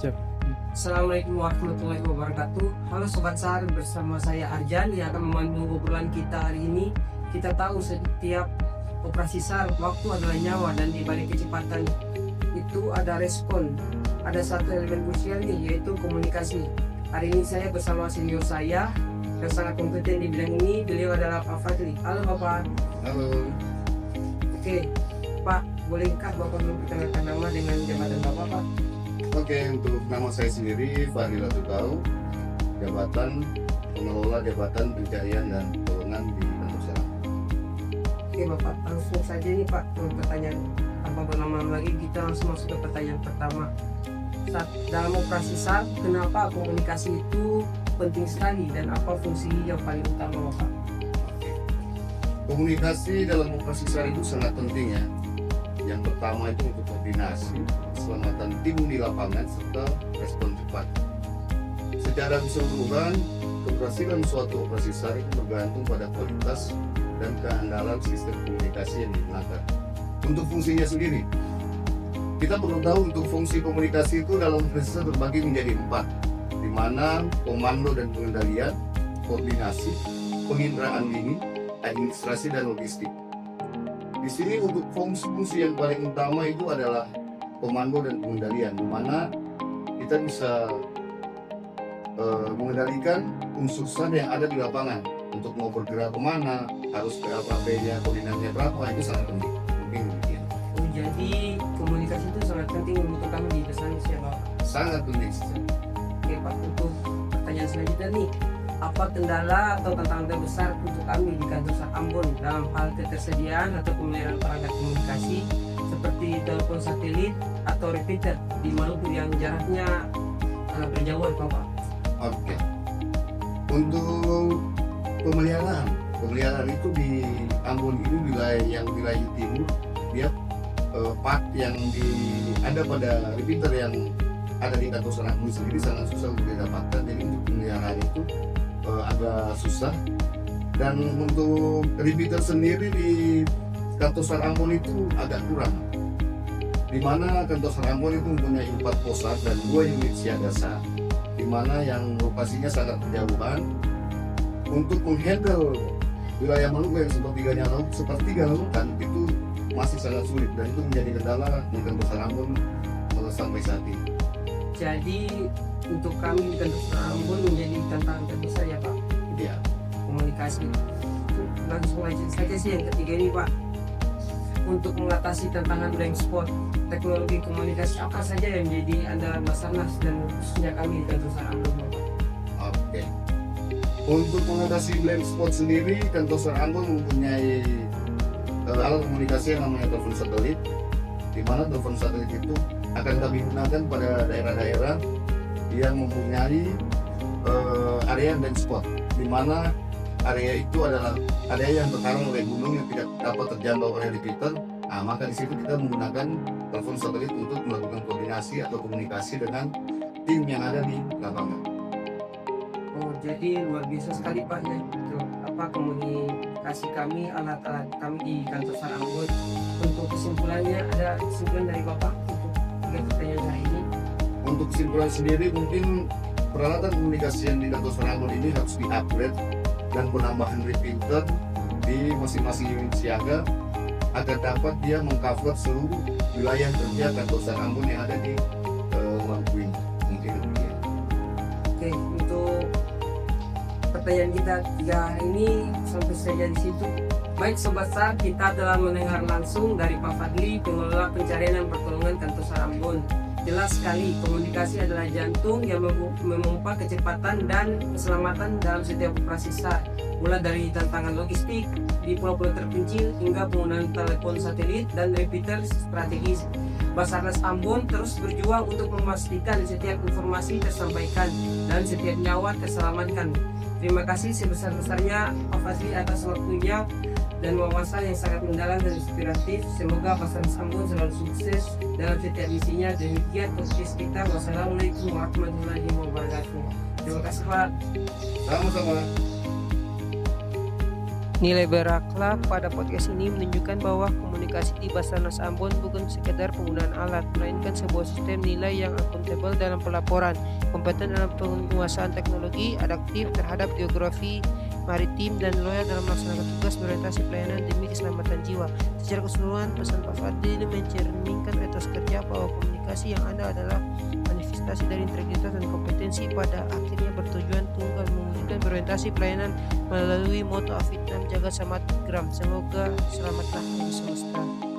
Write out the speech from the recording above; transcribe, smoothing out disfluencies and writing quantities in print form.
Siap. Assalamualaikum warahmatullahi wabarakatuh. Halo Sobat SAR, bersama saya Arjan yang akan memandu obrolan kita hari ini. Kita tahu setiap operasi SAR waktu adalah nyawa, dan di balik kecepatan itu ada respon. Ada satu elemen krusial nih, yaitu komunikasi. Hari ini saya bersama senior saya yang sangat kompeten di bidang ini. Beliau adalah Pak Fadli. Halo Bapak. Halo. Oke Pak, bolehkah Bapak memperkenalkan nama dengan jabatan Bapak, Pak? Oke, untuk nama saya sendiri Fadli Latutau, jabatan pengelola Jabatan Pencarian dan Pertolongan di Kantor Serang. Oke Bapak, langsung saja nih Pak, pertanyaan tanpa berlama-lama lagi, kita langsung masuk ke pertanyaan pertama. Dalam operasi SAR, kenapa komunikasi itu penting sekali dan apa fungsi yang paling utama Bapak? Komunikasi dalam operasi SAR itu sangat penting ya. Yang pertama itu untuk koordinasi, keselamatan tim di lapangan, serta respon cepat. Secara keseluruhan, keberhasilan suatu operasi SAR itu bergantung pada kualitas dan keandalan sistem komunikasi yang digunakan. Untuk fungsinya sendiri, kita perlu tahu untuk fungsi komunikasi itu dalam operasi SAR terbagi menjadi 4, di mana komando dan pengendalian, koordinasi, penginderaan dini, administrasi, dan logistik. Di sini untuk fungsi yang paling utama itu adalah komando dan pengendalian, di mana kita bisa mengendalikan unsur SAR yang ada di lapangan. Untuk mau bergerak kemana, harus ke LKP-nya, koordinatnya berapa, itu sangat penting. Mungkin demikian. Oh, jadi komunikasi itu sangat penting untuk kami di pesan siapa Pak? Sangat penting. Oke Pak, untuk pertanyaan selanjutnya nih, apa kendala atau tantangan terbesar untuk kami di kantor SAR Ambon dalam hal ketersediaan atau pemeliharaan perangkat komunikasi seperti telepon satelit atau repeater di Maluku yang jaraknya berjauhan Bapak? Oke. Untuk pemeliharaan itu di Ambon ini wilayah timur, dia part yang ada pada repeater yang ada di kantor SAR Ambon sendiri sangat susah untuk didapatkan. Jadi untuk pemeliharaan itu agak susah. Dan untuk repeater sendiri di kantor SAR Ambon itu agak kurang, di mana kantor SAR Ambon itu mempunyai 4 posat dan 2 unit siaga SAR, di mana yang lokasinya sangat berjauhan. Untuk menghandle wilayah Maluku yang sepertiga lautan itu masih sangat sulit, dan itu menjadi kendala di kantor SAR Ambon sampai saat ini. Jadi untuk kami di kantor SAR Ambon menjadi tantangan terbesar ya Pak, Ya. komunikasi. Langsung aja saja sih yang ketiga ini Pak, untuk mengatasi tantangan blank spot, teknologi komunikasi apa saja yang menjadi andalan Basarnas dan khususnya kami di kantor SAR Ambon Bapak? Oke. Untuk mengatasi blank spot sendiri, kantor SAR Ambon mempunyai alat komunikasi yang namanya telepon satelit, di mana telepon satelit itu akan kami gunakan pada daerah-daerah yang mempunyai area blank spot, di mana area itu adalah area yang terhalang oleh gunung yang tidak dapat terjangkau oleh repeater. Maka di situ kita menggunakan telepon satelit untuk melakukan koordinasi atau komunikasi dengan tim yang ada di lapangan. Oh, jadi luar biasa sekali Pak ya, komunikasi kami, alat-alat kami di kantor SAR Ambon. Untuk kesimpulannya, ada kesimpulan dari Bapak untuk 3 pertanyaan hari ini? Untuk kesimpulan sendiri, mungkin peralatan komunikasi yang di kantor SAR Ambon ini harus di-upgrade dan penambahan repeater di masing-masing unit siaga agar dapat dia mengcover seluruh wilayah kerja kantor SAR Ambon yang ada di Maluku ini. Mungkin demikian. Oke, untuk pertanyaan kita 3 hari ini sampai saja di situ. Baik Sobat SAR, kita telah mendengar langsung dari Pak Fadli, pengelola pencarian dan pertolongan kantor SAR Ambon. Jelas sekali, komunikasi adalah jantung yang memompa kecepatan dan keselamatan dalam setiap operasi SAR. Mulai dari tantangan logistik di pulau-pulau terpencil hingga penggunaan telepon satelit dan repeater strategis. Basarnas Ambon terus berjuang untuk memastikan setiap informasi tersampaikan dan setiap nyawa terselamatkan. Terima kasih sebesar-besarnya Pak Fadli atas waktunya dan wawasan yang sangat mendalam dan inspiratif. Semoga Basarnas Ambon selalu sukses dalam setiap misinya. Demikian podcast kita. Wassalamualaikum warahmatullahi wabarakatuh. Terima kasih Pak. Sama-sama. Nilai berakhlak pada podcast ini menunjukkan bahwa komunikasi di Basarnas Ambon bukan sekedar penggunaan alat, melainkan sebuah sistem nilai yang akuntabel dalam pelaporan, kompeten dalam penguasaan teknologi, adaptif terhadap geografi maritim, dan loyal dalam melaksanakan tugas berorientasi pelayanan demi keselamatan jiwa. Secara keseluruhan, pesan Pak Fadli mencerminkan etos kerja bahwa komunikasi yang ada adalah manifestasi dari integritas dan kompetensi, pada akhirnya bertujuan tunggal mewujudkan berorientasi pelayanan melalui moto Afitam Jaga Samat Gram. Semoga selamatlah semesta.